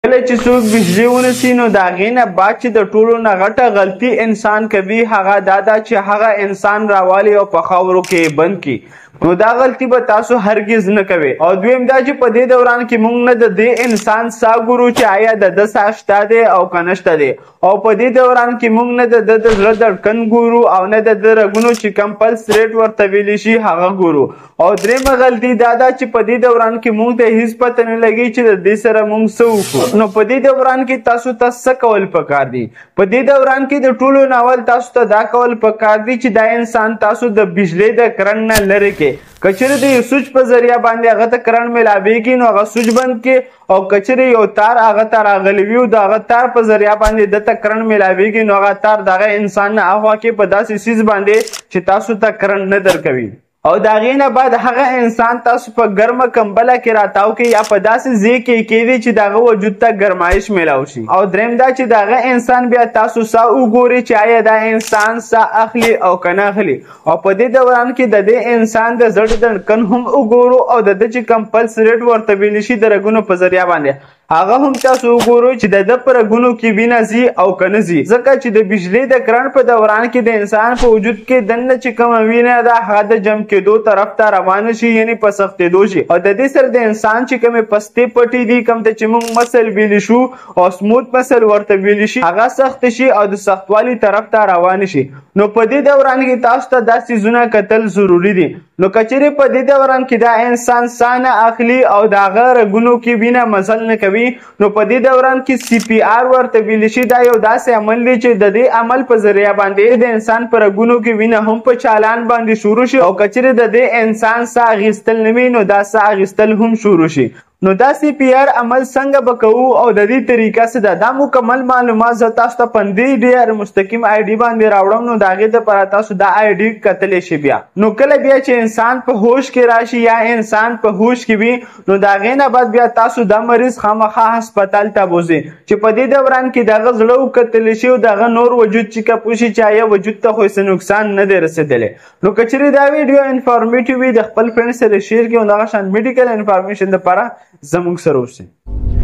کله چې څوک بجلی ونیسي نو د هغې نه بعد چې د ټولو نه غټه غلطي انسان کوي هغه دا ده چې هغه انسان راوالي او په خاورو کې بند کړي. نو دا غلطي به تاسو هرگز نه کوئ. او دویم دا چې په دې دوران کې موږ نه د دې انسان ساه ګورو چې آیا د ده ساه شته دی او که نشته دی. او په دې دوران کې موږ نه د ده د زړه دړکن ګورو او نه د ده رګونو چې کوم پلس ریټ ورته ویلی شي هغه ګورو. او درېیمه غلطي دا ده چې په دې دوران کې موږ ته هیڅ پته نه لګي چې د دې سره موږ څه وکړو. نو په دې دوران کې تاسو ته څه کول پکار دي؟ په دې دوران کې د ټولو نه اول تاسو ته دا کول پکار دي چې دا انسان تاسو د بجلی د کرنټ نه لرې کړئ. که چیرې د یو سوچ په ذریعه باندې هغه ته کرنټ میلاویږي نو هغه سوچ بند کړي. او که چیرې یو تار هغه ته راغلی وي او د هغه تار په ذریعه باندې ده ته کرنټ میلاویږي نو هغه تار د هغه انسان نه اخوا کړي په داسې څیز باندې چې تاسو ته کرنټ نه درکوي. او د هغې نه بعد هغه انسان تاسو په ګرمه کمبله کې راتاو کې یا په داسې ځای کې کیدی چې د هغه وجود ته ګرمایش میلاو شي. او دریم دا چې د هغه انسان بیا تاسو ساه وګورئ چې آیا دا انسان ساه اخلي او که نه اخلي. او په دې دوران کې د دې انسان د زړه دړکن هم وګورو او د ده چې کوم پلس ریټ ورته ویلی شي د رګونو په ذریعه باندې هغه هم تاسو وګورئ چې د ده په رګونو کې وینه ځي او که نه ځي. ځکه چې د بجلي د کرنټ په دوران کې د انسان په وجود کې دننه چې کومه وینه ده هغه د جم کېدو طرف ته روانه شي یعنې په سختېدو شي. او د دې سره د انسان چې کومې پستې پټې دي کوم ته چې موږ مسل ویلی شو او سموت مسل ورته ویلی شي هغه سخت شي او د سختوالي طرف ته روان شي. نو په دې دوران کې تاسو ته دا څیزونه کتل ضروري دي. نو که چیرې په دې دوران کې دا انسان ساه نه اخلي او د هغه رګونو کې وینه مزل نه کوي نو په دې دوران کې CPR ورته ویلی شي. دا یو داسې عمل دی چې د دې عمل په ذریعه باندې د انسان په رګونو کې وینه هم په چالان باندې شروع شي. او که چیرې د دې انسان ساه اخیستل نه وي نو دا ساه اخیستل هم شروع شي. نو دا CPR عمل څنګه به کوو او د دې طریقه څه ده دا مکمل معلومات زه تاسو ته په دې ډیر مستقیم ID باندې راوړم. نو د هغې دپاره تاسو دا ID کتلی شي. بیا نو کله بیا چې انسان په هوش کې راشي یا انسان په هوش کې وي نو د هغې نه بعد بیا تاسو دا مریض خامخا هسپتال ته بوځئ چې په دې دوران کې د هغه زړه وکتلی شي او د هغه نور وجود چیکاپ وشي چې آیا وجود ته خو هېڅ نقصان نه دی رسېدلی. نو که چیرې دا ویډیو انفارمیټیو وي د خپل فرینډ سره شیر کړئ او دغه شان میډیکل انفارمیشن دپاره زموږ سره اوسئ.